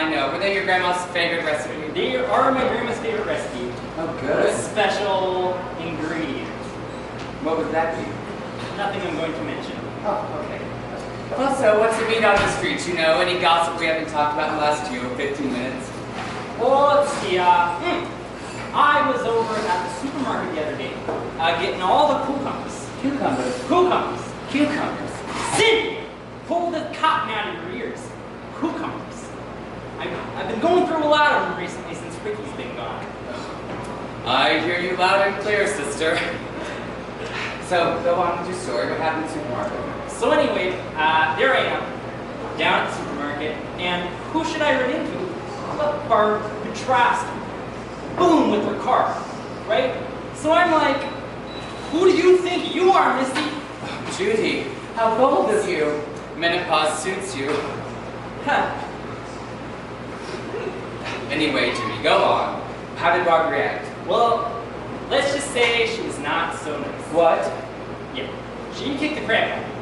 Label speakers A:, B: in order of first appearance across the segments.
A: I know. Were they your grandma's favorite recipe?
B: They are my grandma's favorite recipe.
A: Oh, good.
B: A special ingredient.
A: What would that be?
B: Nothing I'm going to mention.
A: Oh, okay. Well, so what's the meat on the streets? You know, any gossip we haven't talked about in the last 15 minutes?
B: Well, let's see. I was over at the supermarket the other day, getting all the cucumbers.
A: Cucumbers?
B: Cucumbers.
A: Cucumbers.
B: Cynthia, pull the cotton out of your ears. Cucumbers. I've been going through a lot of them recently since Ricky's been gone.
A: I hear you loud and clear, sister. So, go on with your story. What happened in the supermarket?
B: So anyway, there I am, down at the supermarket, and who should I run into? But Barb Petrosky. Boom, with her car, right? So I'm like, who do you think you are, Missy?
A: Oh, Judy, how bold of you. Menopause suits you.
B: Huh.
A: Anyway, Judy, go on. How did Barb react?
B: Well, let's just say she was not so nice.
A: What?
B: Yeah, she kicked the crap out of me.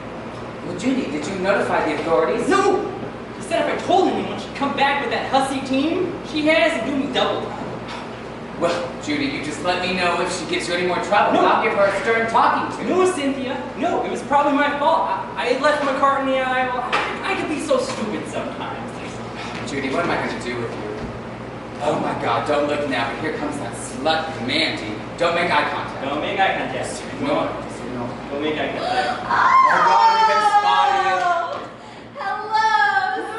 A: Well, Judy, did you notify the authorities?
B: No! She said if I told anyone she'd come back with that hussy team she has and do me double time.
A: Well, Judy, you just let me know if she gives you any more trouble.
B: No.
A: I'll give her a stern talking to.
B: No, Cynthia. No, it was probably my fault. I had left my cart in the aisle. I could be so stupid sometimes.
A: Judy, what am I going to do with you? Oh my God, don't look now, but here comes that slut Mandy. Don't make eye contact.
B: Don't make eye contact.
A: No.
B: Don't make eye contact.
A: Oh God, we've been spotted.
C: Hello,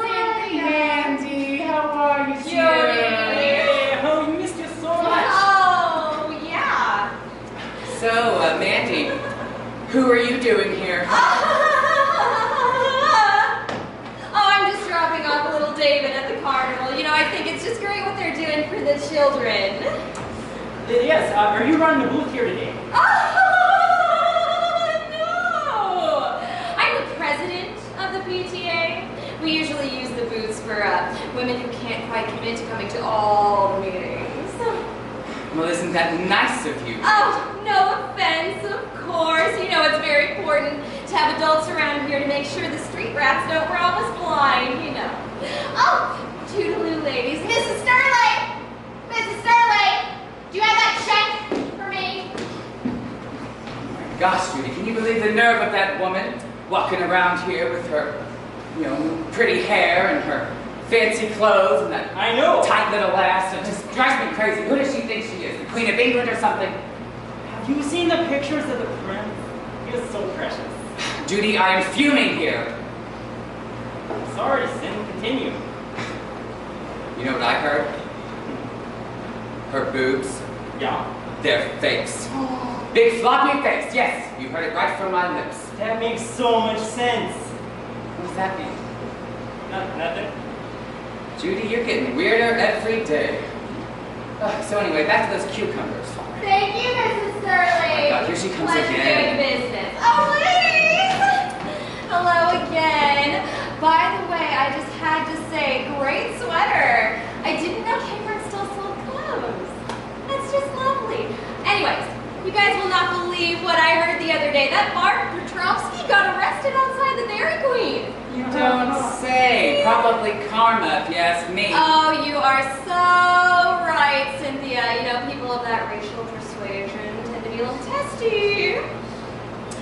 C: Cynthia.
A: Mandy, how are you,
B: Yeah, oh, you missed you so much.
C: Oh, yeah.
A: So, Mandy, who are you doing here?
C: Oh, I'm just dropping off little David at the carnival. You know, I think it's just great what they're doing for the children.
B: Yes, are you running the booth here today?
C: No! I'm the president of the PTA. We usually use the booths for women who can't quite commit to coming to all the meetings.
A: Well, isn't that nice of you?
C: Oh, no offense, of course. You know it's very important to have adults around here to make sure the street rats don't rob us blind, you know. Oh, toodaloo, ladies. Mrs. Sterling! Mrs. Sterling! Do you have that check for me?
A: Oh my gosh, Judy, can you believe the nerve of that woman walking around here with her, pretty hair and her fancy clothes and that
B: I know.
A: tight little ass? It just drives me crazy. Who does she think she is? The Queen of England or something?
B: Have you seen the pictures of the prince? He is so precious.
A: Judy, I am fuming here.
B: Sorry, Sin. Continue.
A: You know what I heard? Her boobs,
B: Yeah.
A: they're fakes. Big floppy fakes, yes. You heard it right from my lips.
B: That makes so much sense.
A: What does that mean?
B: Nothing.
A: Judy, you're getting weirder every day. So anyway, back to those cucumbers.
C: Thank you, Mrs. Sterling.
A: Oh my God, here she comes
C: Pleasure
A: again.
C: doing business. Oh, ladies! Hello again. By the way, I just had to say, great sweater. I didn't know Kmart still sold clothes. That's just lovely. Anyways, you guys will not believe what I heard the other day. That Bart Petrovsky got arrested outside the Dairy Queen.
A: You don't say. Probably karma, if you ask me.
C: Oh, you are so right, Cynthia. You know, people of that racial persuasion tend to be a little testy.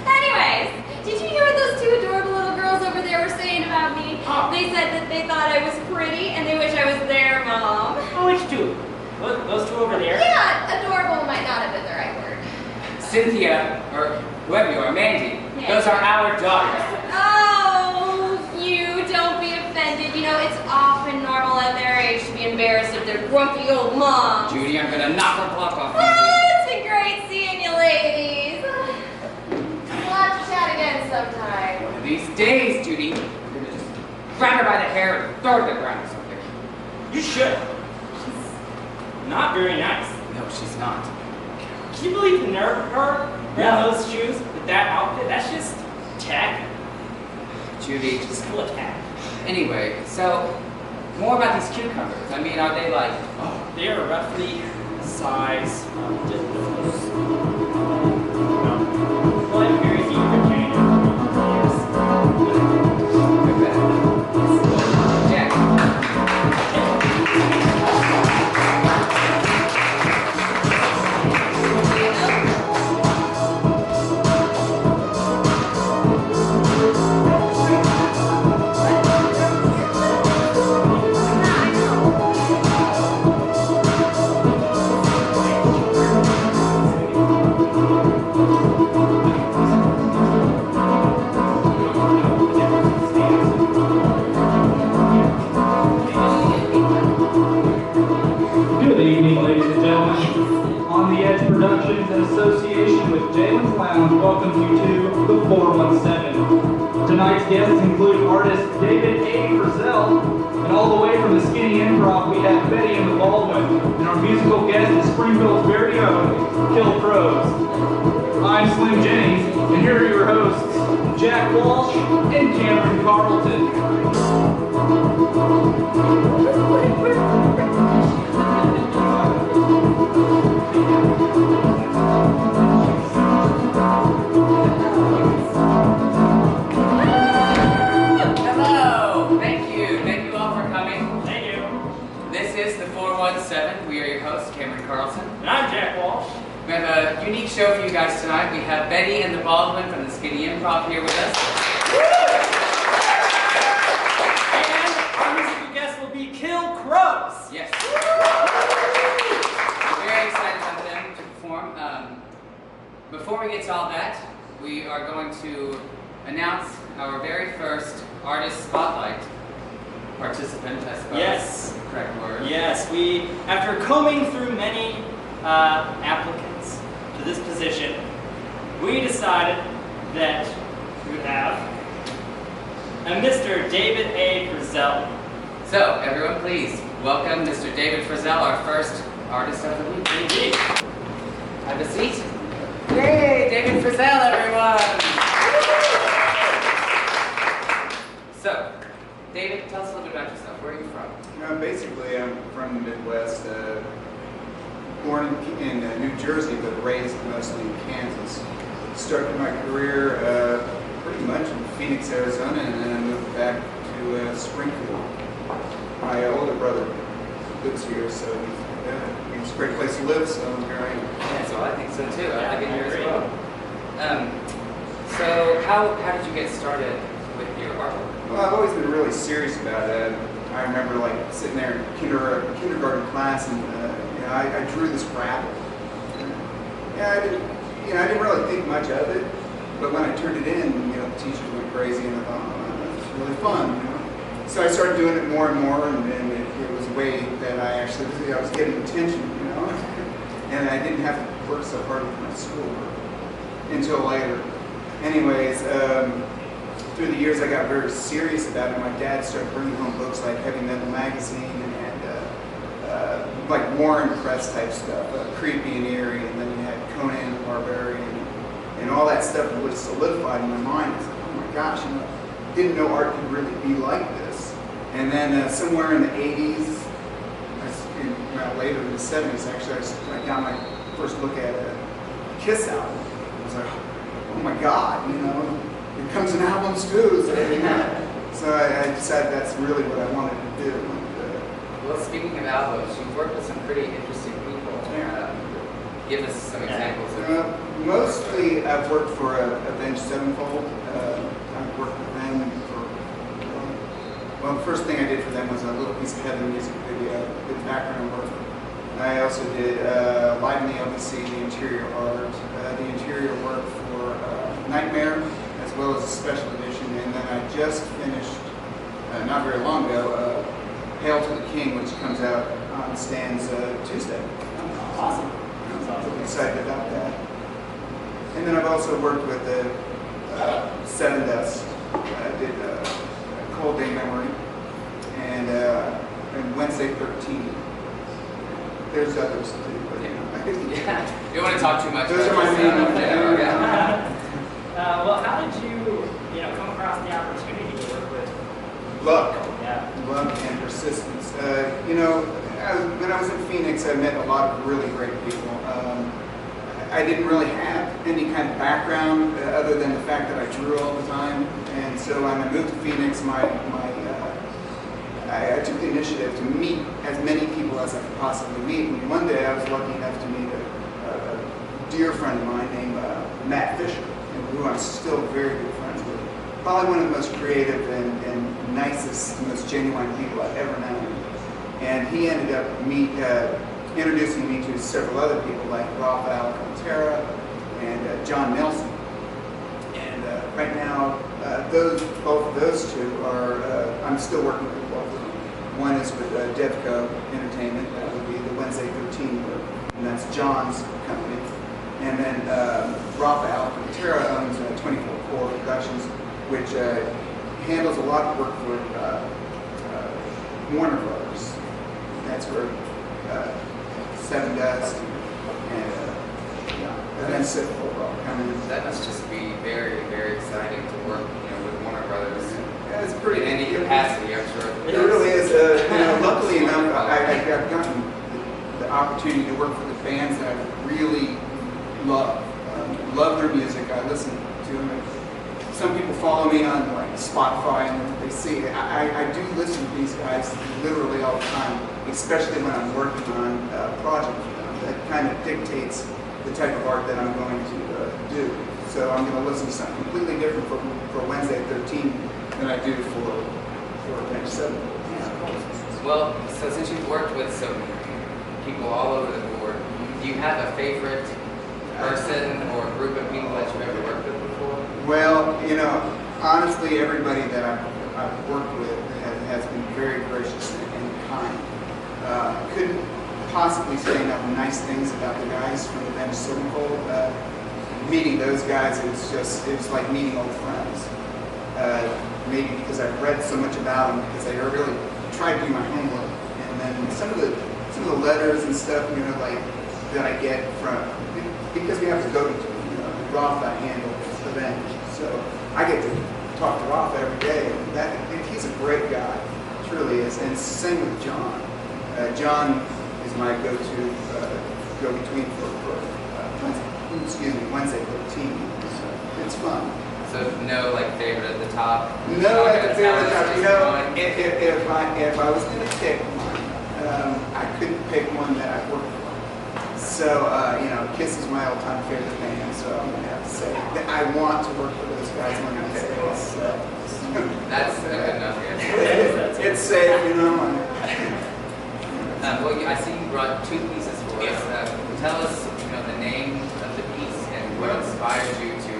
C: Anyways, did you hear what those two adorable little girls over there were saying about me?
B: Oh.
C: They said that they thought I was pretty and they wish I was their mom.
B: Oh, which two? Those two over there?
C: Yeah, adorable might not have been the right word.
A: Cynthia, or whoever you are, Mandy,
C: Yeah.
A: those are our daughters.
C: Oh, you don't be offended. You know, it's often normal at their age to be embarrassed of their grumpy old mom.
A: Judy, I'm gonna knock her block off.
C: Oh, it's been great seeing you ladies. We'll have to chat again sometime.
A: One of these days, Judy, I'm gonna just grab her by the hair and throw her to the ground or something.
B: You should. She's not very nice.
A: No, she's not.
B: Can you believe the nerve of her wearing those shoes with that outfit? That's just tacky.
A: Judy,
B: Just
A: just...
B: full of tacky.
A: Anyway, so, more about these cucumbers. I mean, are they like...
B: Oh, they are roughly the size of just those. Well, I'm very easy for Jane.
A: Jack.
D: welcomes you to the 417. Tonight's guests include artist David Frizell, and all the way from the Skinny Improv we have Betty and the Baldwin, and our musical guest is Springfield's very own Killcrows. I'm Slim Jennings, and here are your hosts, Jack Walsh and Cameron Carlton.
A: Hello! Thank you all for coming.
B: Thank you.
A: This is the 417. We are your hosts, Cameron Carlson.
B: And I'm Jack Walsh.
A: We have a unique show for you guys tonight. We have Betty and the Baldwin from the Skinny Improv here with us.
B: And our musical guest will be Killcrows.
A: Yes. We're very excited about them to perform. Before we get to all that, we are going to announce our very first artist spotlight participant, I suppose.
B: Yes.
A: Correct word.
B: Yes, we, after combing through many applicants to this position, we decided that we would have a Mr. David A. Frizell.
A: So, everyone please welcome Mr. David Frizell, our first artist of the week.
B: Indeed.
A: Have a seat. Yay, David Frizell, everyone! So, David, tell us a little bit about yourself. Where are you from?
E: Basically, I'm from the Midwest, born in New Jersey, but raised mostly in Kansas. Started my career pretty much in Phoenix, Arizona, and then I moved back to Springfield. My older brother lives here, so it's a great place to live, so here I am.
A: Yeah, so I think so too. I live in here as well. So, how did you get started with your artwork?
E: Well, I've always been really serious about it. I remember like sitting there in kindergarten class, and I drew this rabbit. I didn't really think much of it, but when I turned it in, the teachers went crazy, and I thought, oh, that's really fun. So I started doing it more and more, and it was a way that I was getting attention, and I didn't have to work so hard with my schoolwork until later. Anyways, through the years I got very serious about it. My dad started bringing home books like Heavy Metal Magazine and like War and Press type stuff, Creepy and Eerie, and then you had Conan the Barbarian, and all that stuff was solidified in my mind. I was like, oh my gosh, didn't know art could really be like this. And then somewhere in the 80s, later in the 70s actually, I got my first look at a Kiss album. I was like, oh my God, it comes in albums too. So I decided that's really what I wanted to do.
A: Well, speaking of albums, you've worked with some pretty interesting people. Give us some examples.
E: Mostly I've worked for Avenged Sevenfold. I've worked with them well, the first thing I did for them was a little piece of Heaven music video, did background work. I also did live in the LBC, the interior art, the interior work for Nightmare, as well as a special edition, and then I just finished, not very long ago, Hail to the King, which comes out on stands Tuesday.
B: Awesome.
E: I'm excited about that. And then I've also worked with Seven Dust. I did Cold Day Memory and Wednesday 13. There's others too, but
A: Yeah. You don't want to talk too much.
E: Those are my main
B: well, how did you, come across the opportunity to work with?
E: luck.
B: Yeah.
E: Luck and persistence. When I was in Phoenix, I met a lot of really great people. I didn't really have any kind of background other than the fact that I drew all the time. And so when I moved to Phoenix, I took the initiative to meet as many people as I could possibly meet. And one day I was lucky enough to meet a dear friend of mine named Matt Fisher, who I'm still very good friends with. Probably one of the most creative and nicest, most genuine people I've ever known. And he ended up introducing me to several other people like Rafael Contera and John Nelson. And right now, both of those two are, I'm still working with both of them. One is with Devco Entertainment, that would be the Wednesday 13 work, and that's John's company. And then Rafael Quintero owns 24 Core Productions, which handles a lot of work for Warner Brothers. That's where Seven Dust and then Civil Rock come in.
A: That must just be very, very exciting to work, with Warner Brothers.
E: Yeah, it's pretty.
A: In any capacity, I'm sure.
E: It really is. Luckily enough, I've gotten the opportunity to work for the bands that I really love. Love their music. I listen to them. Some people follow me on like Spotify and they see. I do listen to these guys literally all the time, especially when I'm working on a project for them. That kind of dictates the type of art that I'm going to do. So I'm going to listen to something completely different for Wednesday at 13 than I do for Bench 7.
A: Well, so since you've worked with some people all over the board, do you have a favorite person or group of people that you've ever worked with before?
E: Well, honestly, everybody that I've worked with has been very gracious and kind. Couldn't possibly say enough nice things about the guys from the Bench 7. Meeting those guys, it was like meeting old friends. Maybe because I've read so much about them, because I really tried to do my homework, and then some of the letters and stuff, like that I get from, because we have to go to Roth, I handle the Bench, so I get to talk to Roth every day. And he's a great guy, truly is, and same with John. John is my go-between for Wednesday 13. So it's fun.
A: So no favorite at the top?
E: No, at the favorite top. If I was going to pick one, I couldn't pick one that I've worked for. So, Kiss is my all-time favorite band, so I'm going to have to say that I want to work for those guys when I say this.
A: That's good enough,
E: It's safe,
A: Well, I see you brought two pieces for us. Tell us, the name of the piece and what inspired you to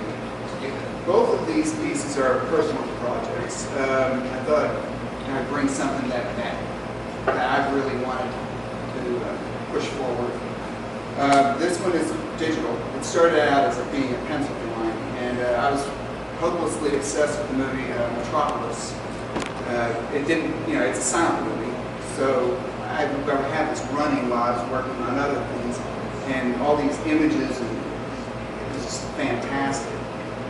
A: do them.
E: Both of these pieces are personal projects. I thought I'd bring something that I really wanted to push forward. This one is digital. It started out as being a pencil drawing, and I was hopelessly obsessed with the movie Metropolis. It didn't, it's a silent movie, so I had this running while I was working on other things, and all these images, and it was just fantastic.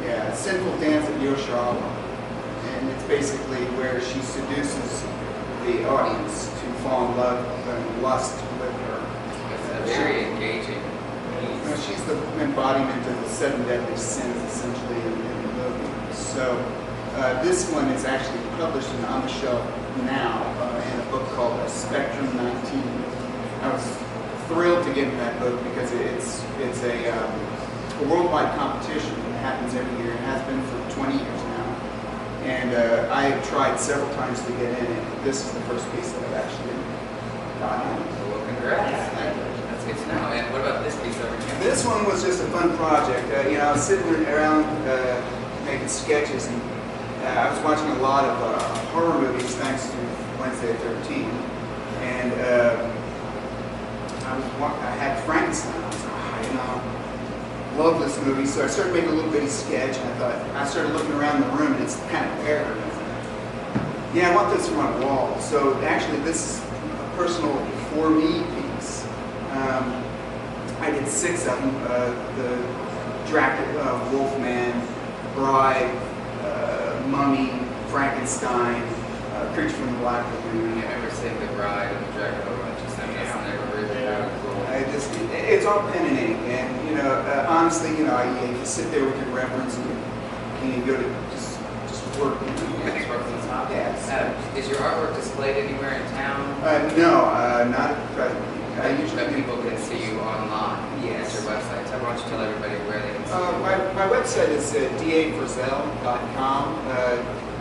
E: Yeah, Sinful Dance of Yoshawa, and it's basically where she seduces the audience to fall in love and lust with her.
A: It's very engaging.
E: She's the embodiment of the 7 deadly sins, essentially, in the movie. So this one is actually published and on the shelf now in a book called Spectrum 19. I was thrilled to get in that book because it's a worldwide competition. It happens every year. It has been for 20 years now. And I have tried several times to get in it. This is the first piece that I've actually got in.
A: Well, congrats. That's good to know. And what about this piece over here?
E: This one was just a fun project. I was sitting around making sketches, and I was watching a lot of horror movies thanks to Wednesday 13. And I had Frankenstein. I was like, love this movie. So I started making a little bitty sketch, and I started looking around the room, and it's kind of bare. Yeah, I want this for my wall. So actually, this is a personal for me piece. I did 6 of them: the Dracula, Wolfman, Bride, Mummy, Frankenstein, Creature from the Black Lagoon.
A: You ever say the Bride and the Dracula one? Just never really
E: it's all pen and ink, and honestly, you sit there with your reverence and you go to just work.
A: Just work from the top.
E: Yes.
A: Is your artwork displayed anywhere in town?
E: No, not at present.
A: Usually people can see you online.
E: Yes.
A: At your website. So why don't you tell everybody where they can see you?
E: My website is davefrizell.com.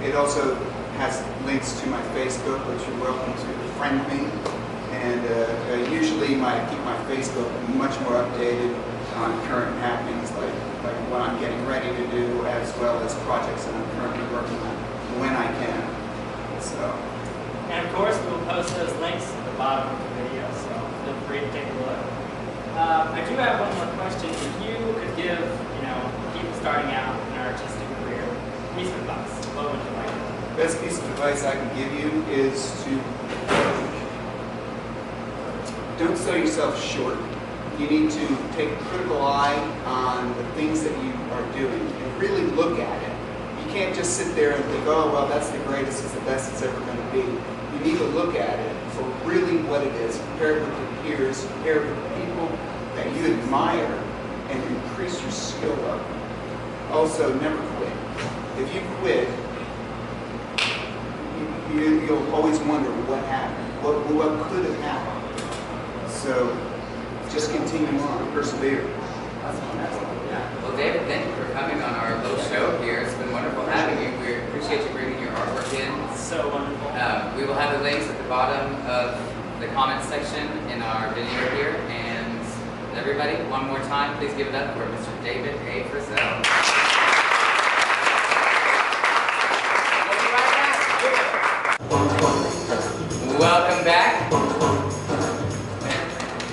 E: It also has links to my Facebook, which you're welcome to friend me. And usually keep my Facebook much more updated on current happenings, like what I'm getting ready to do, as well as projects that I'm currently working on when I can. So.
B: And of course, we'll post those links at the bottom of the video, so feel free to take a look. I do have one more question. If you could give, people starting out in an artistic career, piece of advice, what would you like?
E: Best piece of advice I can give you is to don't sell yourself short. You need to take a critical eye on the things that you are doing and really look at it. You can't just sit there and think, oh, well, that's the greatest, it's the best it's ever going to be. You need to look at it for really what it is. Compare it with your peers, compare it with people that you admire, and increase your skill level. Also, never quit. If you quit, you'll always wonder what happened, what could have happened. So just continue on, persevere.
A: Well, David, thank you for coming on our little show here. It's been wonderful having you. We appreciate you bringing your artwork in.
B: So wonderful.
A: We will have the links at the bottom of the comments section in our video here. And everybody, one more time, please give it up for Mr. David A. Frizell. Welcome back.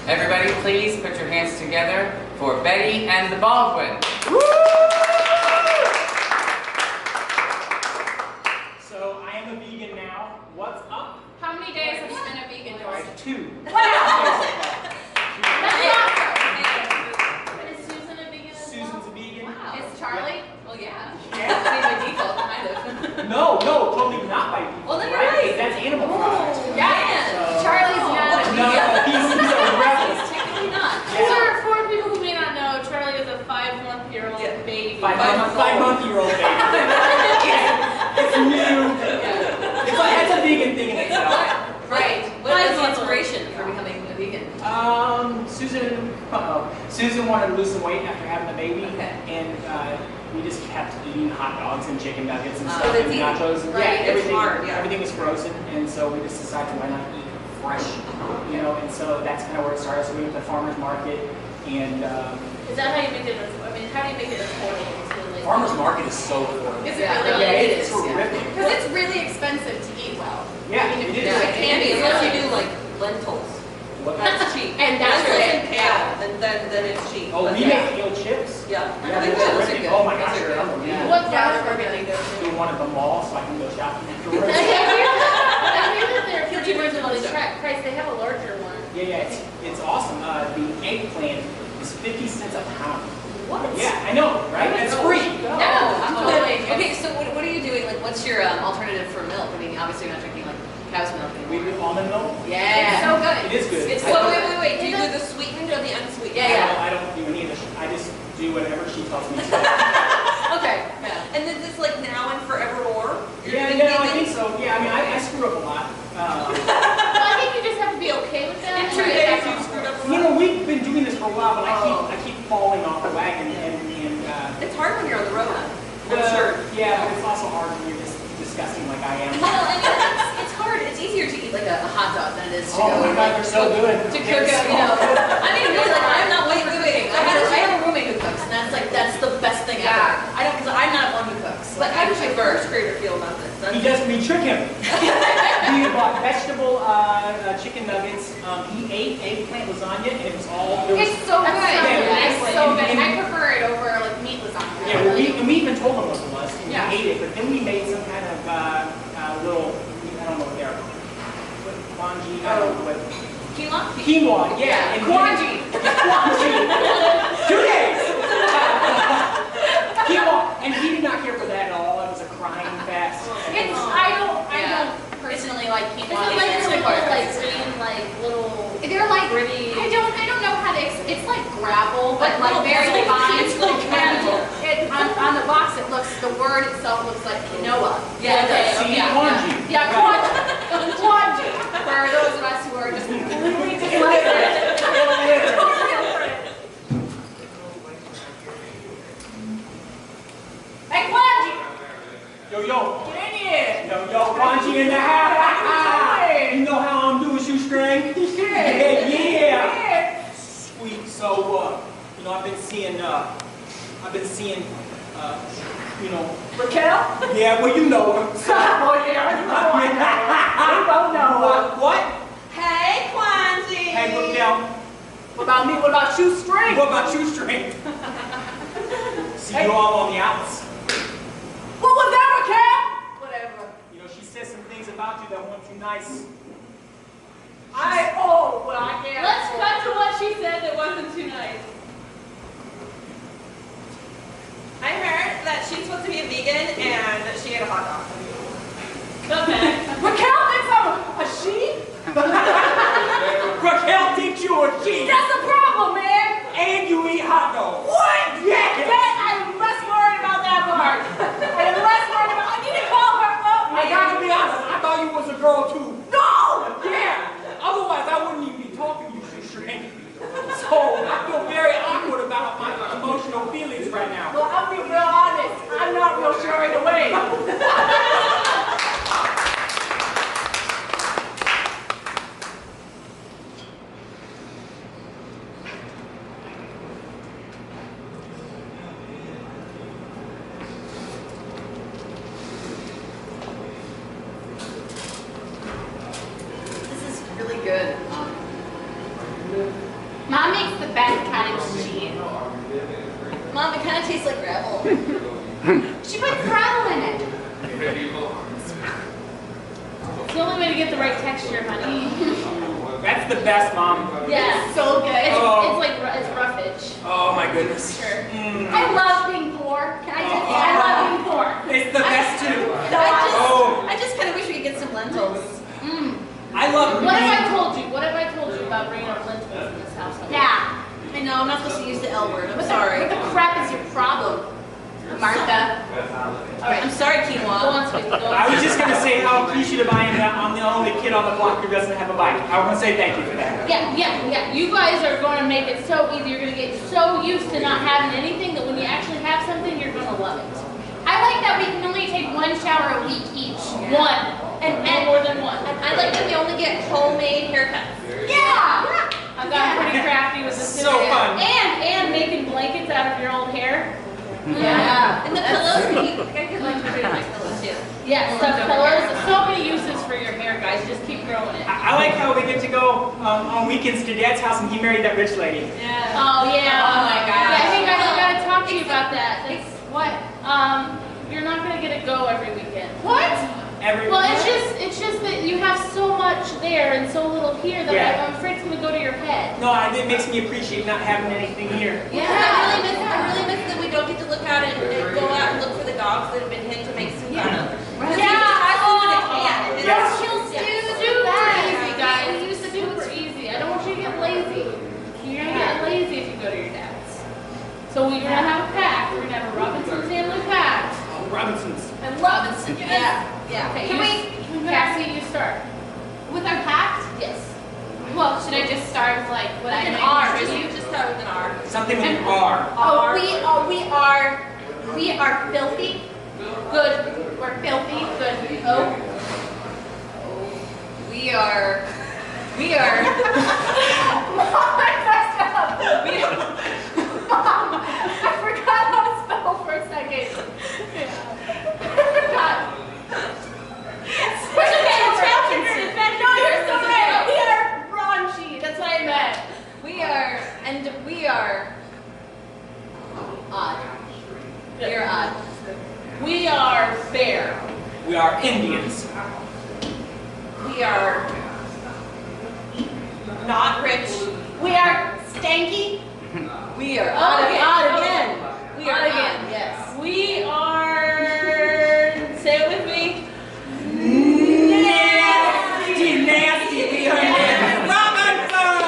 A: Everybody, please put your hands together for Betty and the Baldwin.
B: So I am a vegan now. What's up?
C: How many days have you been a vegan, George?
B: 2.
C: Is Susan a vegan as well?
B: Susan's a vegan.
C: Wow. Is Charlie? Well, yeah.
B: Yeah.
C: By default, kind of.
B: No, totally not by default.
C: Well, then you're
B: right?
C: right.
B: That's animal product.
C: Yeah.
B: So-
C: Charlie's not a
B: No,
C: vegan.
B: he's a rebel.
C: He's technically not.
B: Yeah.
F: For people who may not know, Charlie is a 5-month-year-old baby.
B: 5-month-old baby. It's new. It's a vegan thing in itself.
C: Right. What was the inspiration for becoming a vegan?
B: Susan wanted to lose some weight after having the baby,
C: Okay.
B: and we just kept eating hot dogs and chicken nuggets and
C: Oh,
B: stuff
C: that's
B: and
C: easy.
B: nachos. And
C: Right, it's
B: everything,
C: hard, yeah.
B: everything was frozen, and so we just decided why not eat fresh, and so that's kind of where it started. So we went to the farmer's market, and
F: Is that how you make it? I mean, how do you make it affordable to like?
B: farmer's market is so affordable.
F: Is it
C: Yeah,
F: really?
B: Yeah,
C: it
B: it's
C: is, yeah.
B: terrific.
G: Because it's really expensive to eat well.
B: Yeah,
G: I mean,
B: it
G: if
B: is.
G: you-
C: Yeah, it can be, unless you do
F: like lentils.
B: What-
F: That's cheap.
G: And that's
F: Lentils
G: it.
F: and kale, and then it's cheap.
B: Oh,
F: But
B: we
F: yeah.
B: make kale chips.
F: Yeah.
B: Yeah,
C: think
B: they're
C: those are
B: terrific.
C: good.
B: Oh my gosh,
C: Those are
B: they're
C: good.
B: unbelievable.
F: What
G: Yeah,
F: farmers
G: they're
F: market
G: really
F: do you go
B: Do
F: to?
B: one at the mall so I can go shopping afterwards.
F: I hear that they're pretty
C: Killcrows
F: reasonably
C: also.
F: priced. They have a larger one.
B: Yeah, it's awesome. The eggplant is 50 cents a pound.
C: What?
B: Yeah, I know, right? That's free.
C: No, I'm totally. Okay, so what are you doing? Like, what's your alternative for milk? I mean, obviously you're not drinking like cow's milk
B: We
C: anymore.
B: do almond milk.
C: Yeah.
G: It's so good.
B: It is good.
C: It's
B: I
C: so
B: don't-
C: good.
F: Wait. Do you do the sweetened or the unsweetened?
C: Yeah,
B: I don't do any of this. I just do whatever she tells me to.
C: Okay. Yeah.
F: And is this like now and forevermore?
B: Yeah, I think so. Yeah, I mean, I screw up a lot.
F: Well, I think you just have to be okay with that.
C: In
F: and
C: 2
F: get
C: days,
F: back
C: you
F: on
C: screwed
F: track.
C: up.
B: We've been doing this for a while, but I keep falling off the wagon, and
C: It's hard when you're on the road.
B: yeah, but it's also hard when you're just disgusting like I am.
C: Well, I mean, it's hard. It's easier to eat like a hot dog than it is to
B: Oh
C: go
B: my God, they're so good.
C: to cook
B: They're
C: a,
B: so
C: you know.
B: good.
C: I mean, really, like I'm not one for cooking. I have a roommate who cooks, and that's the best thing ever. I don't, because I'm not one who cooks.
F: But how does
C: I
F: your
C: prefer.
F: first grader feel about this?
B: We trick him. We bought vegetable chicken nuggets. He ate eggplant lasagna, and it was all. There was,
G: It's so good.
B: Yeah,
G: It's so good.
B: and-
G: I prefer it over like meat lasagna.
B: yeah, well, we even told him what it was, and
G: Yeah.
B: he ate it. But then we made some kind of little, I don't know what they are. What, congee? I don't know what.
C: Quinoa?
B: Quinoa, yeah. And
C: Congee.
B: Congee. 2 days. Quinoa, and he did not care for that at all. It was a crying fest.
G: It's I don't personally like
F: Is
G: quinoa.
F: it like
C: It's
F: little,
C: like
F: like green, like little?
G: They're like
F: gritty?
G: I don't know how to. It's like gravel, but like
C: little
G: very
C: pixel.
G: fine.
C: It's little gravel.
G: On the box, the word itself looks like quinoa.
C: Yeah, it does.
B: See,
G: Yeah.
B: congee.
G: Yeah, quanji. For those of us who are just completely dyslexic. Hey, quanji!
B: Yo.
G: Get in here!
B: Yo, congee in the house. You know how I'm doing, shoestring? Yeah. Sweet. So, I've been seeing,
G: Raquel?
B: yeah, well, you know her.
G: Oh, yeah, we both know her.
B: What?
F: Hey, Kwanzi.
B: Hey, Raquel,
G: What about me? What about shoestring?
B: What about shoestring? See you all on the outs.
G: What was that, Raquel? Whatever.
B: You know, she says some things about you that weren't too nice.
G: Well, I can't.
F: Let's cut to what she said that wasn't too nice.
H: I heard that she's supposed to be a vegan and that she ate a hot dog.
F: Okay.
G: Raquel thinks I'm a she?
B: Raquel thinks you a she.
G: That's the problem, man.
B: And you eat hot dogs.
G: What?
B: Yes.
G: I'm less worried about that part. I'm less worried about. I need to call her up.
B: I gotta be honest, I thought you was a girl too.
G: No.
B: Yeah. Otherwise, I wouldn't even be talking to you, shoestring. So I feel very awkward about my emotional feelings right now.
G: Well, I'll be real honest. I'm not real sure either way.
C: This is really good. Mom makes the best cottage cheese. Mom, it kind of tastes like gravel. She puts gravel in it.
F: It's the only way to get the right texture, honey.
B: That's the best, Mom.
F: Yeah, so good. It's,
B: Oh.
F: it's like it's roughage.
B: Oh my goodness.
F: Sure.
C: I love being poor. Can I just say I love being poor?
B: It's the best too.
H: I just kind of wish we could get some lentils.
B: I love
F: What have
B: meat.
F: I told you? What have I told you about bringing up lentils in this household?
C: Yeah.
H: I know, I'm not supposed to use the L word. I'm
C: What
H: sorry.
C: the crap is your problem, Martha?
F: All right,
H: I'm sorry,
F: go
H: quinoa.
F: on, sweetie. Go on.
B: I was just gonna say how appreciative I am that I'm the only kid on the block who doesn't have a bike. I want to say thank you for that.
F: Yeah. You guys are going to make it so easy. You're going to get so used to not having anything that when you actually have something, you're going to love it.
C: I like that we can only take one shower a week each.
F: One. And more than one.
H: I like that we only get homemade haircuts.
C: Yeah.
F: I've gotten pretty crafty with this.
B: So fun.
F: And making blankets out of your old hair.
C: Yeah.
H: And the pillows, I could like to nice pillows too.
F: Yeah, stuffed pillows. So many uses for your hair, guys. Just keep growing it.
B: I like how we get to go on weekends to Dad's house and he married that rich lady.
H: Yeah.
F: Oh yeah.
C: Oh my God.
F: Yeah, hey guys, I gotta talk to you about that. That's what. You're not gonna get to go every weekend.
C: What?
F: Well, it's just that you have so much there and so little here that
B: Yeah.
F: I'm afraid it's gonna go to your head.
B: No, it makes me appreciate not having anything here.
H: Yeah, I really miss that we don't get to look out and go out and look for the dogs that have been hid to make soup out of.
C: Right.
H: Yeah.
B: Yes.
C: Kill stew.
F: Super easy, guys. It's super easy. I don't want you to get lazy. You're gonna get lazy if you go to your dad's. So we're gonna have a pact. We're gonna have a Robinson family pact.
B: Robinsons.
F: I love it.
H: Yeah.
F: Okay,
C: Can
F: Cassie, you start.
C: With our pact?
F: Yes.
C: Well, should I just start with like what I
H: An
C: might
H: R.
C: contribute?
H: Just start with an R.
B: Something with an R.
C: Oh, we are filthy. Good. We're filthy. Good. Oh. We are. Mom, I messed up. Mom, I forgot how to spell for a second. I forgot. No, you're so right. We are raunchy. That's what I meant. We are odd. We are odd.
F: We are fair.
B: We are Indians.
H: We are not rich.
C: We are stanky.
H: We are
F: Odd
H: again. We are
F: Odd again.
H: odd, yes.
F: We are. Say it with me.
B: Nasty. We are nasty. Robinson!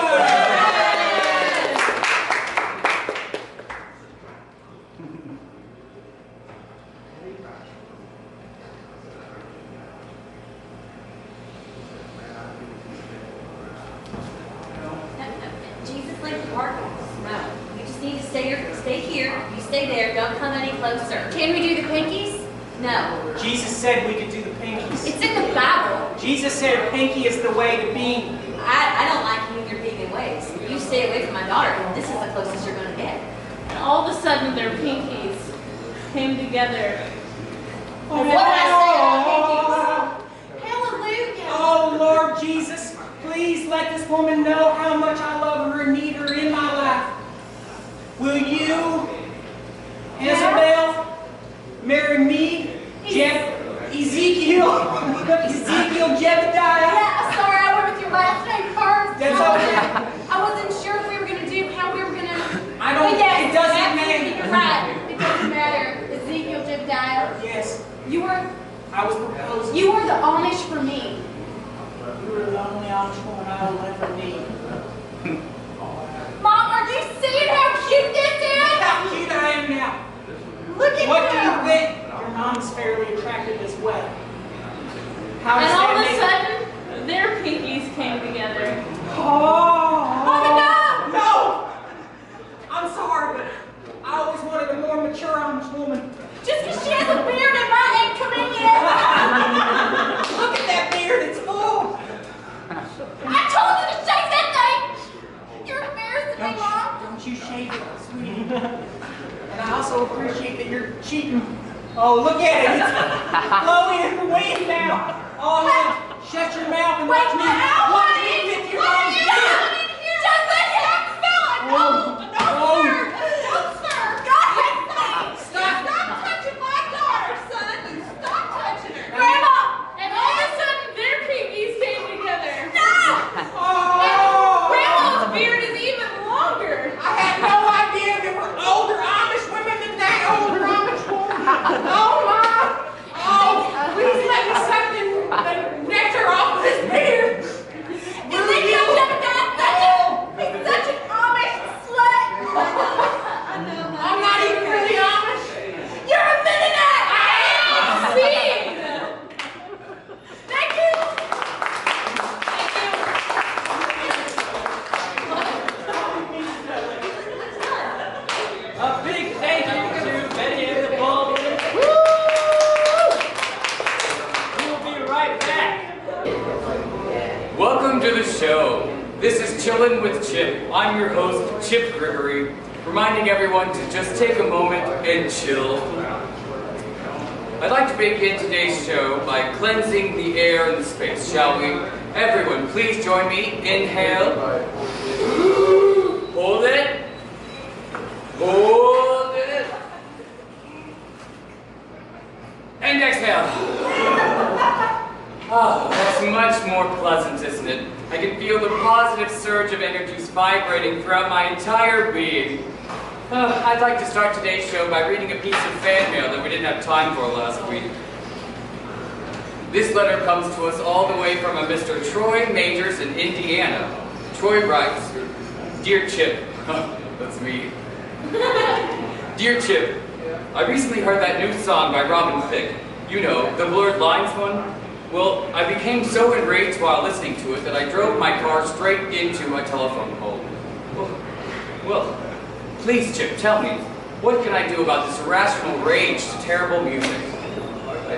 C: Jesus like particles. No. You just need to stay here. You stay there. Don't come any closer. Can we do the pinkies? No.
B: Jesus said we could do the pinkies.
C: It's in the Bible.
B: Jesus said pinky is the way to be.
C: I don't like you and your vegan ways. You stay away from my daughter. This is the closest you're going to get.
F: And all of a sudden, their pinkies came together.
C: What did I say about pinkies? Hallelujah.
B: Oh, Lord Jesus, please let this woman know how much I love her and need her in will you, Isabel, marry me, Ezekiel Jebediah?
C: Yeah, sorry, I went with your last name first.
B: That's okay.
C: I wasn't sure if we were going to do how we were going to...
B: I don't,
C: yes,
B: it doesn't
C: absolutely,
B: matter.
C: You're right. It doesn't matter. Ezekiel Jebediah.
B: Yes,
C: You were
B: I was proposed.
C: the Amish for me.
B: You were the only Amish woman I will ever need.
C: Mom, are you seeing how cute this is?
B: How cute I am now.
C: Look at
B: What do
C: him.
B: you think? Your mom's fairly attractive as well. How does
F: And all of
B: that
F: a
B: make
F: sudden, their pinkies came together.
B: Oh, no! I'm sorry, but I always wanted a more mature Amish woman.
C: Just because she has a beard and mine ain't coming in.
B: Look at that beard, it's full.
C: I told you to shake that thing. You're embarrassing me, Mom.
B: Don't you shake it, sweetie. And I also appreciate that you're cheating. Oh, look at it. It's blowing in the wind now. Oh, no. Shut your mouth and watch me. Watch me pick your mom's beard.
C: Just let him smell it. No, sir. No, sir. God hates me.
B: Stop.
H: Stop touching my daughter, son. Stop touching her.
C: Grandma.
F: And all of a sudden, their pinkies came together.
C: No.
B: Oh.
F: Grandma's beard is even longer.
B: I had no idea there were older Amish women than that older Amish woman. Oh, Mom. Oh, please let me suck the nectar off of this beard.
C: Ezekiel Jebediah, he's such an Amish slut.
B: I'm not even really Amish.
C: You're a Mennonite.
F: See?
C: Thank you.
B: A big thank you to Betty and the Baldwin. We'll be right back.
A: Welcome to the show. This is Chillin' with Chip. I'm your host, Chip Gregory, reminding everyone to just take a moment and chill. I'd like to begin today's show by cleansing the air and the space, shall we? Everyone, please join me. Inhale. Hold it. Hold it. And exhale. Oh, that's much more pleasant, isn't it? I can feel the positive surge of energies vibrating throughout my entire being. I'd like to start today's show by reading a piece of fan mail that we didn't have time for last week. This letter comes to us all the way from a Mr. Troy Majors in Indiana. Troy writes, Dear Chip, that's me. Dear Chip, I recently heard that new song by Robin Thicke. You know, the Blurred Lines one? Well, I became so enraged while listening to it that I drove my car straight into a telephone pole. Well, please, Chip, tell me, what can I do about this irrational rage to terrible music?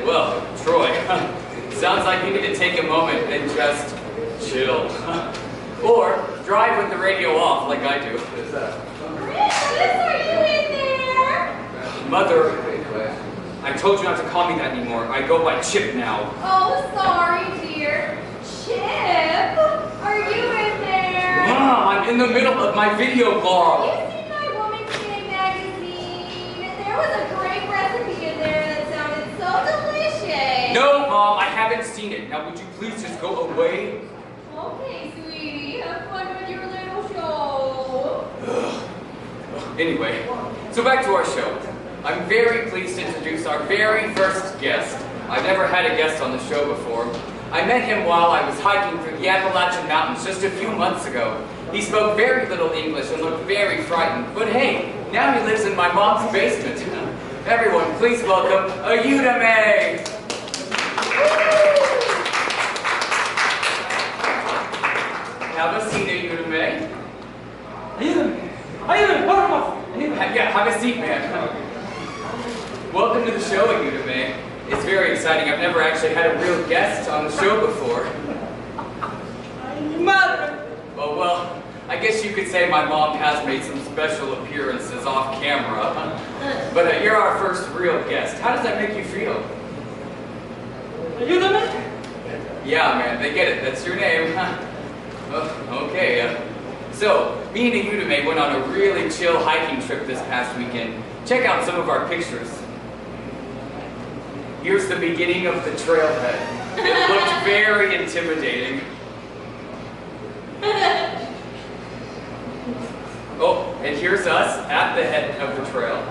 A: Well, Troy, sounds like you need to take a moment and just chill. Or drive with the radio off like I do.
C: Francis, are you in there?
A: Mother, I told you not to call me that anymore. I go by Chip now.
C: Oh, sorry, dear. Chip, are you in there?
A: Mom, I'm in the middle of my video blog.
C: You seen my Woman's Day magazine? There was a great recipe in there that sounded so delicious.
A: No, Mom, I haven't seen it. Now, would you please just go away?
C: Okay, sweetie. Have fun with your little show.
A: Anyway, so back to our show. I'm very pleased to introduce our very first guest. I've never had a guest on the show before. I met him while I was hiking through the Appalachian Mountains just a few months ago. He spoke very little English and looked very frightened. But hey, now he lives in my mom's basement. Everyone, please welcome Ayudame! Have a seat, Ayudame. Yeah, have a seat, man. Welcome to the show, Ayudame. It's very exciting. I've never actually had a real guest on the show before.
B: Mother!
A: Oh, well, I guess you could say my mom has made some special appearances off camera. But you're our first real guest. How does that make you feel?
B: Ayudame?
A: Yeah, man, they get it. That's your name. Oh, okay. So, me and Ayudame went on a really chill hiking trip this past weekend. Check out some of our pictures. Here's the beginning of the trailhead. It looked very intimidating. Oh, and here's us at the head of the trail.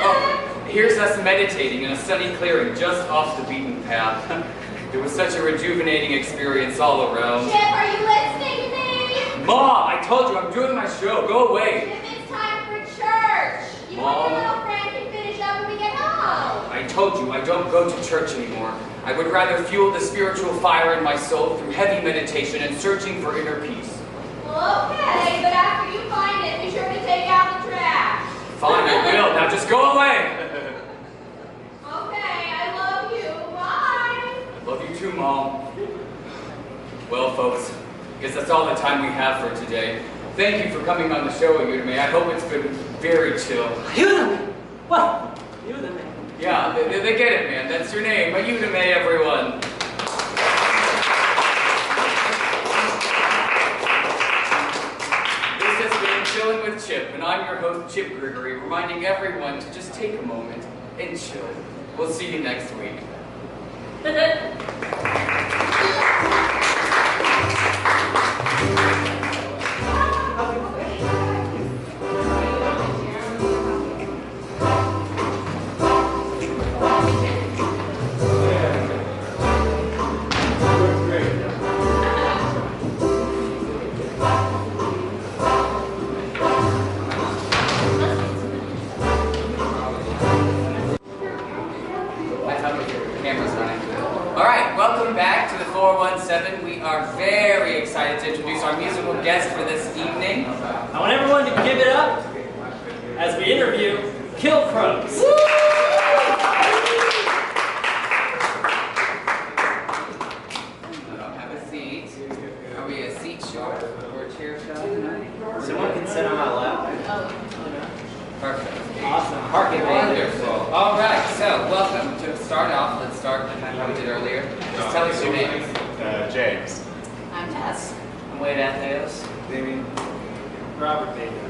A: Oh, here's us meditating in a sunny clearing just off the beaten path. It was such a rejuvenating experience all around.
C: Chip, are you listening to me?
A: Mom, I told you I'm doing my show. Go away.
C: Chip, it's time for church. You and
A: Mom.
C: your little friend can finish up when we get home.
A: I told you I don't go to church anymore. I would rather fuel the spiritual fire in my soul through heavy meditation and searching for inner peace.
C: Well, okay, but after you find it, be sure to take out the trash.
A: Fine, I will. Now just go away.
C: Okay, I love you. Bye.
A: I love you too, Mom. Well, folks, guess that's all the time we have for today. Thank you for coming on the show, Ayudame. I hope it's been very chill.
B: Ayudame! What? Ayudame.
A: Yeah, they get it, man. That's your name. Ayudame, everyone. This has been Chillin' with Chip, and I'm your host, Chip Gregory, reminding everyone to just take a moment and chill. We'll see you next week. Welcome back to the 417. We are very excited to introduce our musical guest for this evening.
B: I want everyone to give it up as we interview Killcrows.
A: Have a seat. Are we a seat short or a chair shot tonight?
B: Someone can sit on my lap.
A: Perfect.
B: Awesome. Parking
A: Wonderful. All right, so welcome. To start off, let's start how we did earlier. Just tell us your names.
I: James.
G: I'm Tess.
A: I'm Wade Atheos.
I: Damien.
B: Robert Baker.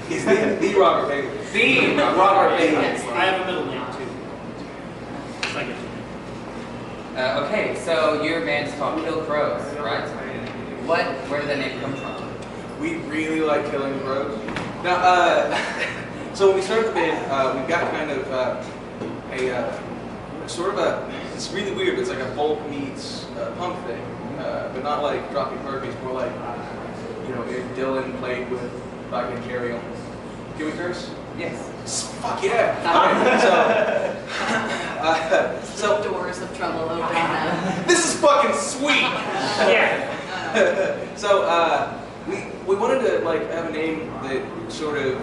I: He's the Robert Baker.
A: The Robert Baker.
B: I have a middle name too. Second.
A: Okay, so your band's called Killcrows, right? Where did that name come from?
I: We really like killing crows. Now, so when we started the band, we got kind of it's really weird. It's like a folk meets punk thing, but not like Dropping Herpes, more like, you know, if Dylan played with Black and Carry On. Can we curse?
A: Yes.
I: Fuck yeah!
G: So doors of trouble open up.
I: This is fucking sweet.
B: Yeah.
I: So we wanted to like have a name that sort of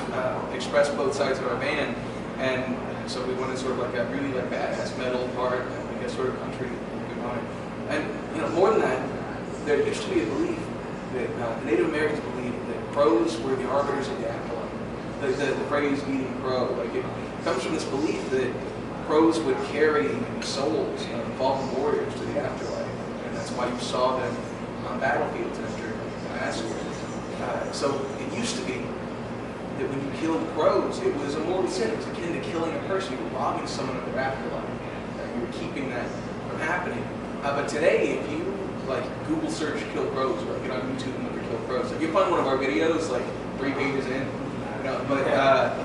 I: expressed both sides of our band, and so we wanted sort of like a really like badass metal part and like a sort of country component. And you know, more than that, there used to be a belief that the Native Americans believed that crows were the arbiters of the afterlife. The phrase "eating crow," like it comes from this belief that crows would carry souls of fallen warriors to the afterlife, and that's why you saw them on battlefields after massacres. So it used to be that when you killed crows, it was a mortal sin. It was akin to killing a person. You were robbing someone of their afterlife. You were keeping that from happening. But today, if you like Google search "kill crows" or get on YouTube and look at "kill crows," if you find one of our videos like 3 pages in, you know, but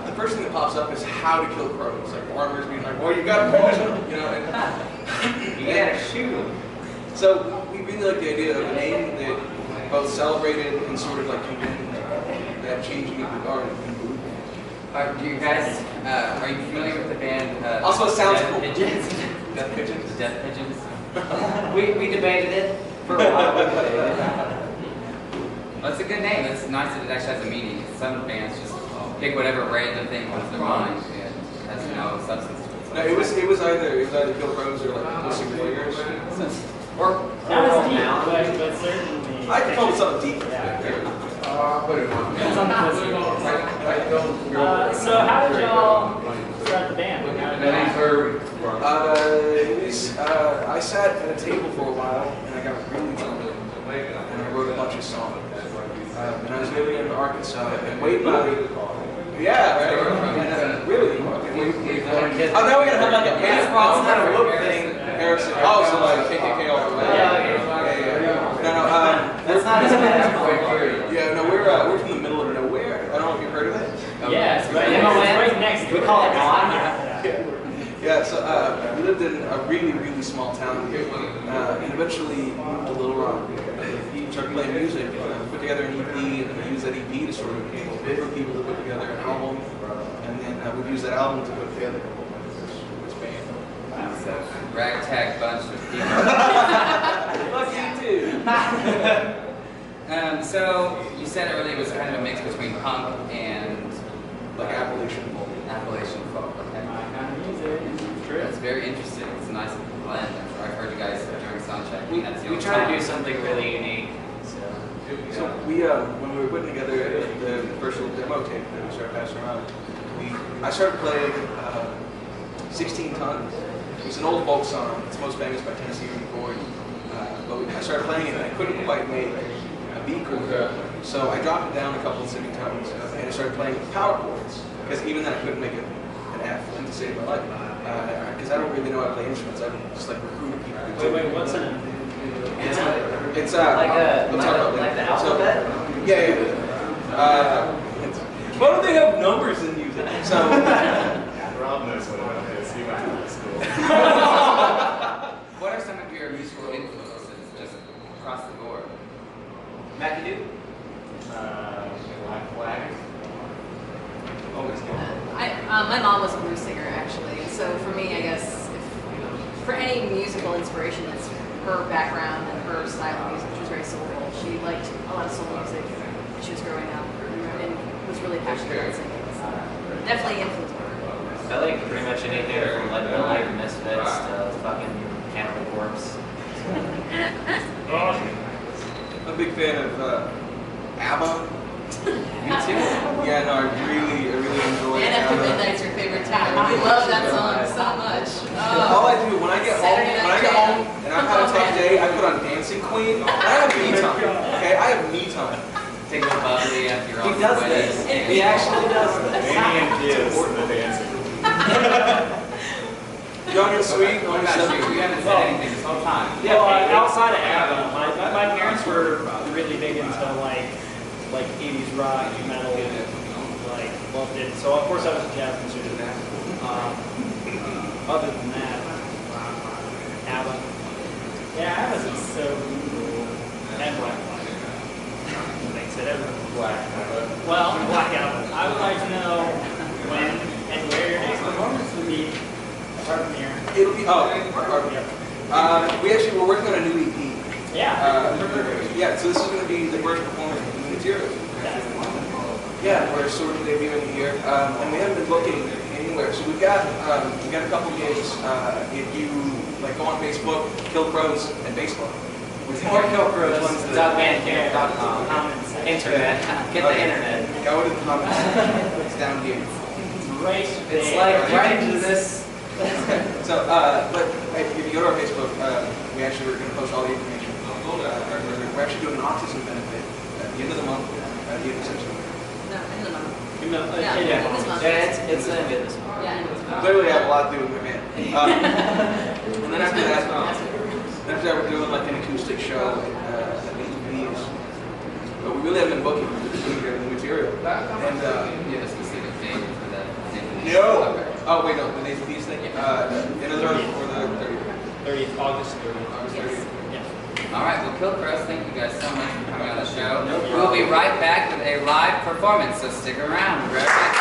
I: the first thing that pops up is how to kill crows. Like farmers being like, "Well, you got to catch them," you know, and
A: You gotta shoot them.
I: so we really like the idea of a name that both celebrated and sort of like condemned that changing of the guard and movement.
A: Do you guys, are you familiar with the band?
I: Also, it sounds
A: Death
I: cool.
A: Pigeons?
I: Death Pigeons?
A: Death Pigeons?
B: We debated it for a while.
A: Well, it's a good name. It's nice that it actually has a meaning. Some bands just pick whatever random thing comes to their mind and has no substance to it.
I: No, it was either Killcrows or like Pussy Warriors. Or
B: Not as deep, but certainly.
I: I could come up with something deep.
B: So how did y'all start the band?
I: I I sat at a table for a while, and I got really drunk, and I wrote a bunch of songs. And I was living in Arkansas, and way back. Yeah, right. Really? Oh, now we're gonna have like a baseball, not a whoop thing. Harrison. Oh, so like KKK all the way. Yeah. No,
A: That's not as bad as
I: yeah, no, we're from the middle of nowhere. I don't know if you've heard of it.
B: Yeah, it's right next.
A: We call it on.
I: Yeah, so we lived in a really, really small town here, and eventually moved to Little Rock. Started playing music, put together an EP, and we used that EP to sort of bid for people to put together an album, and then we used that album to put together this band.
A: So, ragtag bunch of people.
I: Fuck you too.
A: So, you said earlier it was kind of a mix between punk and
I: Like Appalachian folk.
A: Appalachian folk. Okay.
B: My kind of music. True.
A: That's very interesting. It's a nice blend. I've heard you guys during soundcheck.
J: We try to do something really unique.
I: So we, when we were putting together the first little demo tape that we started passing around, I started playing 16 Tons. It's an old folk song. It's most famous by Tennessee Ernie Ford. But I started playing it and I couldn't quite make a B chord. So I dropped it down a couple of semitones and I started playing with power chords. Because even then I couldn't make an F to save my life. Because I don't really know how to play instruments. I just like recruit people.
B: Wait, what's an?
I: It's
J: Like the alphabet?
I: Yeah. Why don't they have numbers in music? So
K: Rob knows what it is. He went to school.
A: What are some of your musical influences, just across the board?
J: McAdoo?
K: Black Flag.
I: always good.
G: My mom was a blues singer, actually. So for me, I guess, for any musical inspiration, it's her background and her style of music. She was very soulful. She liked a lot of soul music when she was growing up and was really passionate about singing. So definitely influenced her.
J: I like pretty much anything from like the Light Misfits to fucking Cannibal Corpse.
I: I'm a big fan of ABBA.
A: Me too.
I: Yeah, no, I really enjoy
G: And After
I: ABBA.
G: Midnight's your favorite time. We love that song so much.
I: All I do when I get home and I've had a tough day, I put on Dancing Queen. I have me time. Okay, I have me time.
A: Take a little bubbly after you're
J: He
A: on
J: does
A: the
J: this. He actually does this.
K: Amy and Giz, the dancing.
I: Young and sweet.
A: What about you? You haven't said anything this whole time.
B: Yeah, well, outside of ABBA, my parents were really big into like 80s rock, metal, like loved it. So of course I was a jazz musician. Other than that, ABBA. Yeah, ABBA's is so cool. And Black Flag. Makes it everything.
K: Black.
B: Well, Black Album. I would like to know when and where your next performance will be. Apart from here.
I: It'll be we actually we're working on a new EP.
B: Yeah.
I: Yeah, so this is going to be the first performance of new material. Yeah, we're sort of debuting here, and we haven't been looking anywhere. So we've got a couple gigs. If you like go on Facebook, Killcrows and Facebook.
J: Or Killcrows. .bandcamp.com. Internet. Get the internet.
I: Go to the comments. It's down here.
B: Right.
J: It's like right into this.
I: So, but if you go to our Facebook, we actually were going to post all the information. We're actually doing an autism benefit at the end of the month, at the end of September.
G: No, in the month.
B: Yeah.
G: This month.
J: Yeah, it's in this one.
G: Yeah, in this month.
I: Clearly, I have a lot to do with my man. And then after that, we're doing like an acoustic show at ATVs. But we really haven't been booking. We're just doing the material. And
A: You have a specific date for that?
I: no.
A: Okay.
I: Oh wait, no, the Nathan Peace thing. In the 30th or the 30th.
B: 30th, August 30th.
I: August 30th.
B: Yeah.
A: All right, well, Killcrows, thank you guys so much for coming on the show. We'll be right back with a live performance, so stick around. We'll be right back.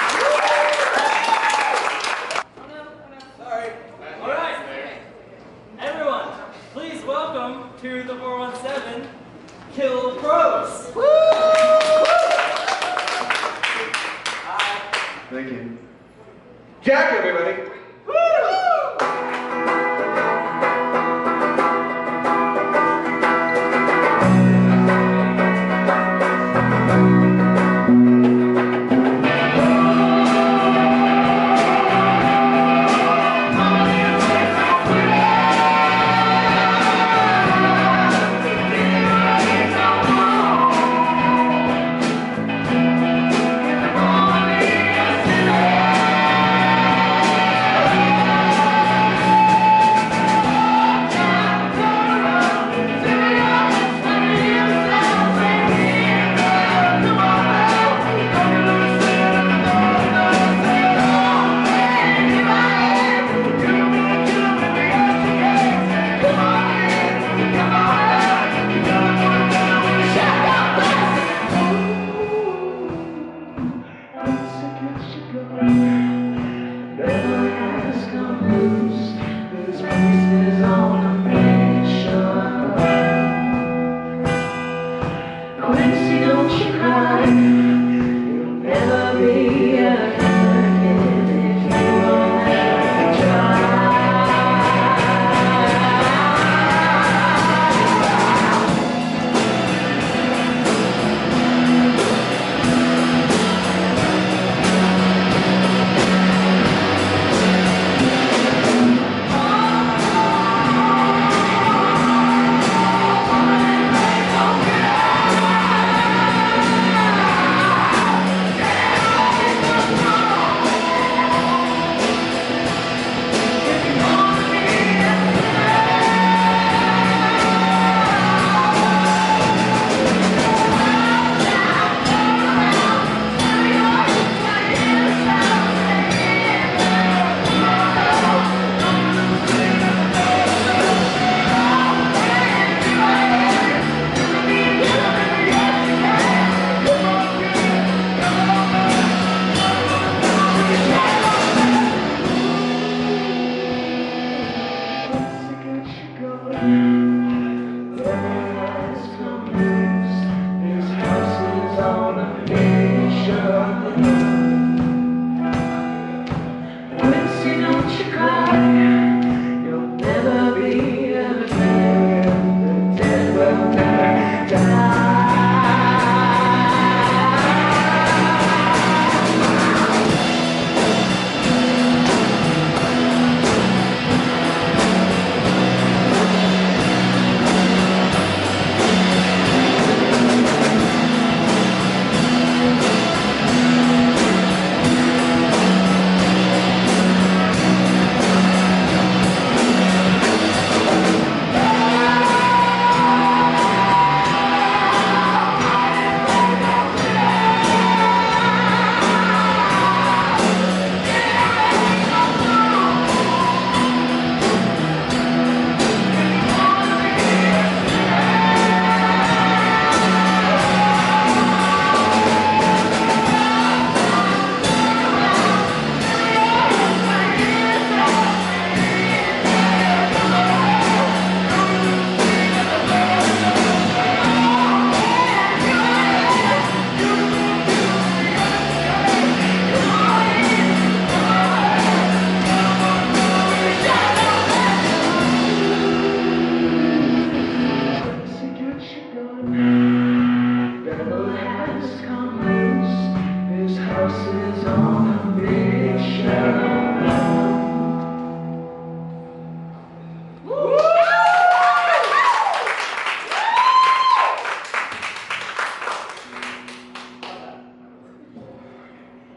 I: Sorry.
B: All right. Everyone, please welcome to the 417 Killcrows.
K: Thank you. Jack, everybody.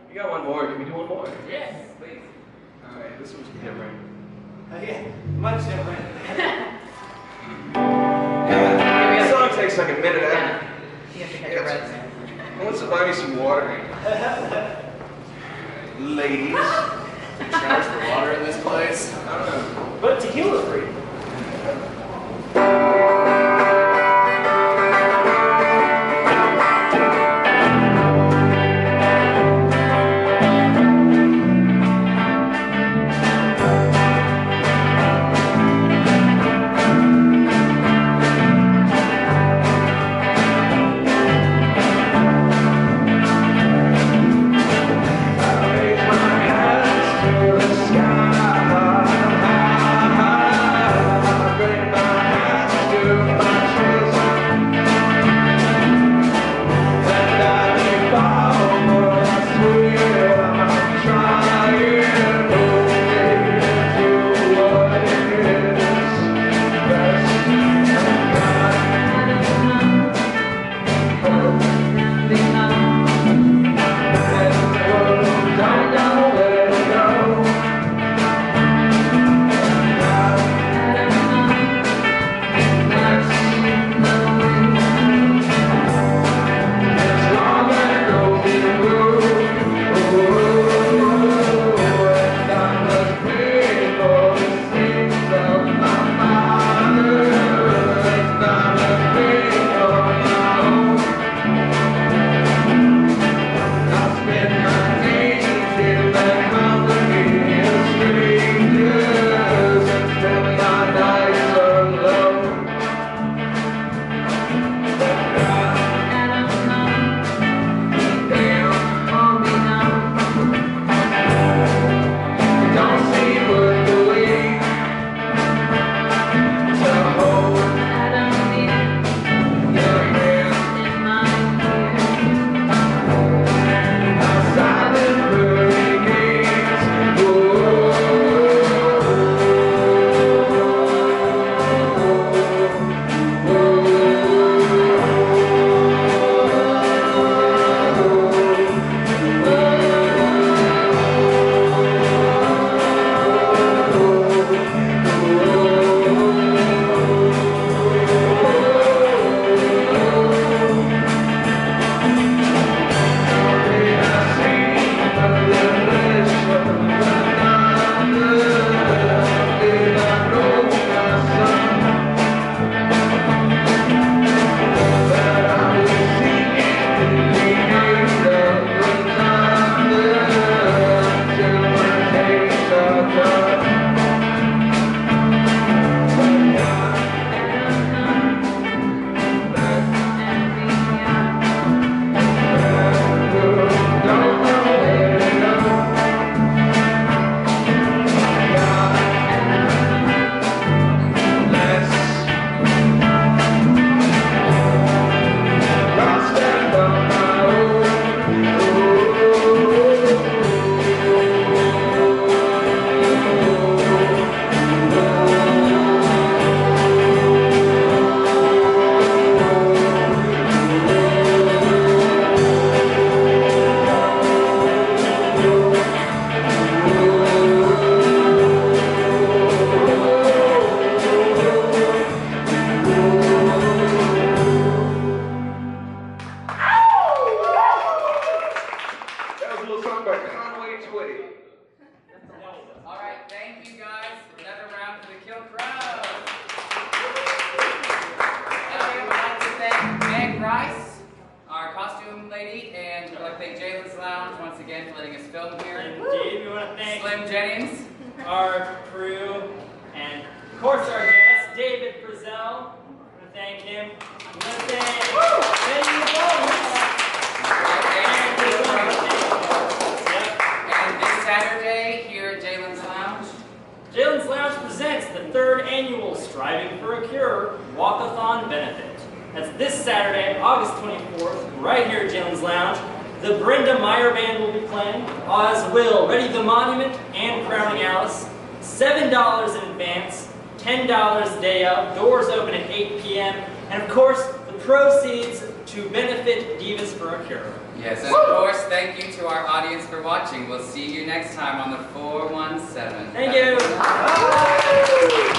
I: You got one more. Can we do one more?
A: Yes, please.
I: All right, this one's different.
A: Yeah, much different.
I: Yeah, this song takes like a minute.
G: You have to catch your breath.
I: Who wants to buy me some water? Ladies.
K: Charge for water in this place?
I: I don't know.
B: But tequila free.
A: All right, thank you guys. Another round for the Killcrows. We'd like to thank Meg Rice, our costume lady, and we'd like to thank Jalen's Lounge once again for letting us film here.
B: And Dave, we want to thank
A: Slim Jennings,
B: our crew, and of course our guest, David Frizell. We want to thank him. We want to thank Baldwin.
A: And this Saturday here at Jalen's Lounge.
B: Jalen's Lounge presents the 3rd annual Striving for a Cure Walkathon benefit. That's this Saturday, August 24th, right here at Jalen's Lounge. The Brenda Meyer Band will be playing, as will Ready the Monument and Crowning Alice. $7 in advance, $10 day of. Doors open at 8 p.m. And of course, the proceeds to benefit Divas for a Cure.
A: Yes, and of course, thank you to our audience for watching. We'll see you next time on the 417.
B: Thank you.